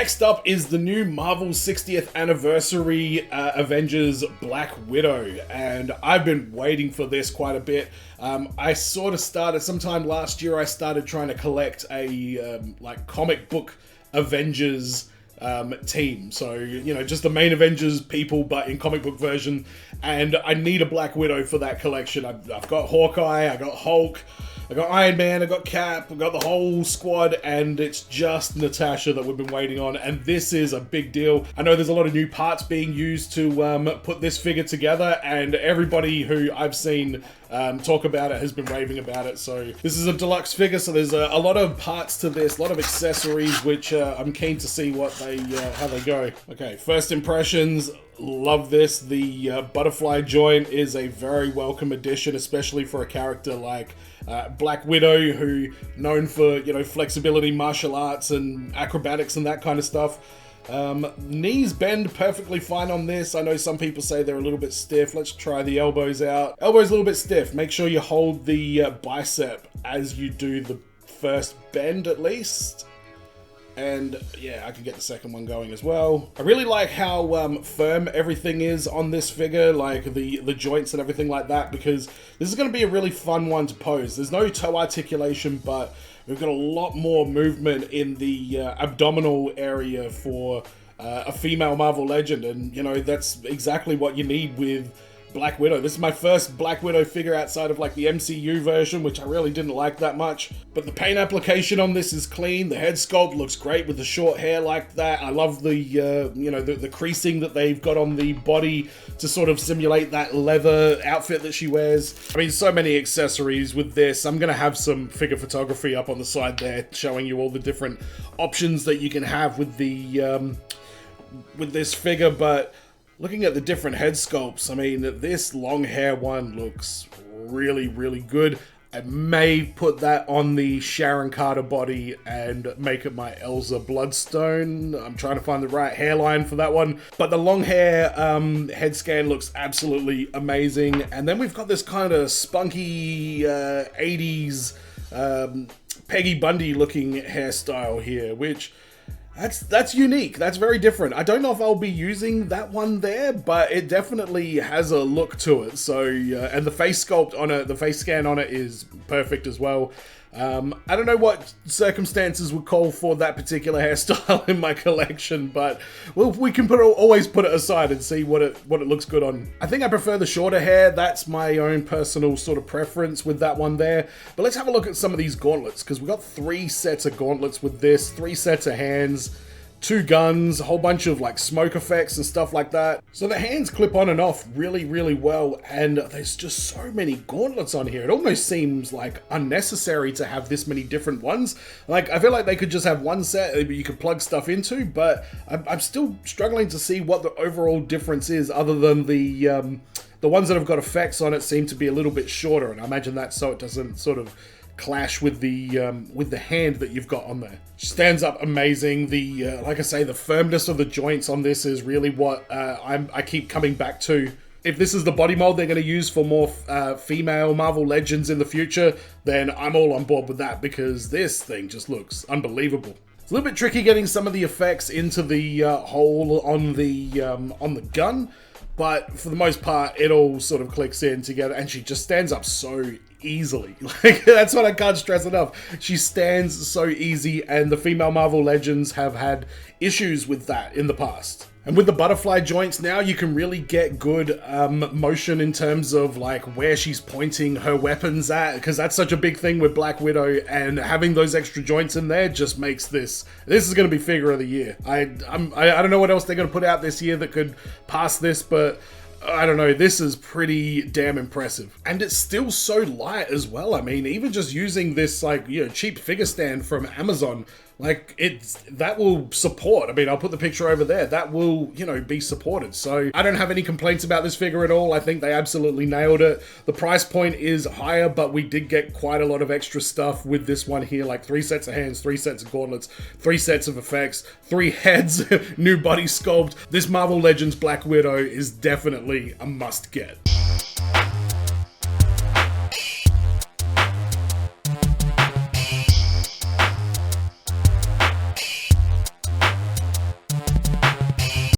Next up is the new Marvel 60th anniversary Avengers Black Widow, and I've been waiting for this quite a bit. I sort of started sometime last year. I started trying to collect a like comic book Avengers team, so you know, just the main Avengers people but in comic book version, and I need a Black Widow for that collection. I've got Hawkeye, I got Hulk, I got Iron Man, I got Cap, I got the whole squad, and it's just Natasha that we've been waiting on, and this is a big deal. I know there's a lot of new parts being used to put this figure together, and everybody who I've seen talk about it has been raving about it. So this is a deluxe figure, so there's a lot of parts to this, a lot of accessories, which I'm keen to see what they how they go. Okay, first impressions. Love this. The butterfly joint is a very welcome addition, especially for a character like Black Widow, who known for, you know, flexibility, martial arts, and acrobatics and that kind of stuff. Knees bend perfectly fine on this. I know some people say they're a little bit stiff. Let's try the elbows out. Elbows a little bit stiff. Make sure you hold the bicep as you do the first bend at least. And yeah, I can get the second one going as well. I really like how firm everything is on this figure, like the joints and everything like that, because this is going to be a really fun one to pose. There's no toe articulation, but we've got a lot more movement in the abdominal area for a female Marvel Legend, and you know, that's exactly what you need with Black Widow. This is my first Black Widow figure outside of like the MCU version, which I really didn't like that much. But the paint application on this is clean. The head sculpt looks great with the short hair like that. I love the you know, the creasing that they've got on the body to sort of simulate that leather outfit that she wears. I mean, so many accessories with this. I'm gonna have some figure photography up on the side there showing you all the different options that you can have with the with this figure, but looking at the different head sculpts, I mean, this long hair one looks really, really good. I may put that on the Sharon Carter body and make it my Elsa Bloodstone. I'm trying to find the right hairline for that one. But the long hair head scan looks absolutely amazing. And then we've got this kind of spunky 80s Peggy Bundy looking hairstyle here, which that's unique. That's very different. I don't know if I'll be using that one there, but it definitely has a look to it. So, and the face sculpt on it, the face scan on it is perfect as well. I don't know what circumstances would call for that particular hairstyle in my collection, but we can always put it aside and see what it looks good on. I think I prefer the shorter hair. That's my own personal sort of preference with that one there. But let's have a look at some of these gauntlets, because we've got 3 sets of gauntlets with this, 3 sets of hands, 2 guns, a whole bunch of like smoke effects and stuff like that. So the hands clip on and off really, really well, and there's just so many gauntlets on here. It almost seems like unnecessary to have this many different ones. Like, I feel like they could just have one set that you could plug stuff into, but I'm still struggling to see what the overall difference is, other than the ones that have got effects on it seem to be a little bit shorter, and I imagine that's so it doesn't sort of clash with the hand that you've got on there. Stands up amazing. The like I say, the firmness of the joints on this is really what I keep coming back to. If this is the body mold they're going to use for more female Marvel Legends in the future, then I'm all on board with that, because this thing just looks unbelievable. It's a little bit tricky getting some of the effects into the hole on the gun, but for the most part, it all sort of clicks in together, and she just stands up so easily. Like, that's what I can't stress enough. She stands so easy, and the female Marvel Legends have had issues with that in the past. And with the butterfly joints now, you can really get good motion in terms of like where she's pointing her weapons at, because that's such a big thing with Black Widow, and having those extra joints in there just makes this is going to be figure of the year. I don't know what else they're going to put out this year that could pass this, but I don't know, this is pretty damn impressive. And it's still so light as well. I mean, even just using this, like, you know, cheap figure stand from Amazon, like, that will support. I mean, I'll put the picture over there. That will, you know, be supported. So I don't have any complaints about this figure at all. I think they absolutely nailed it. The price point is higher, but we did get quite a lot of extra stuff with this one here, like 3 sets of hands, 3 sets of gauntlets, 3 sets of effects, 3 heads, new body sculpt. This Marvel Legends Black Widow is definitely a must get.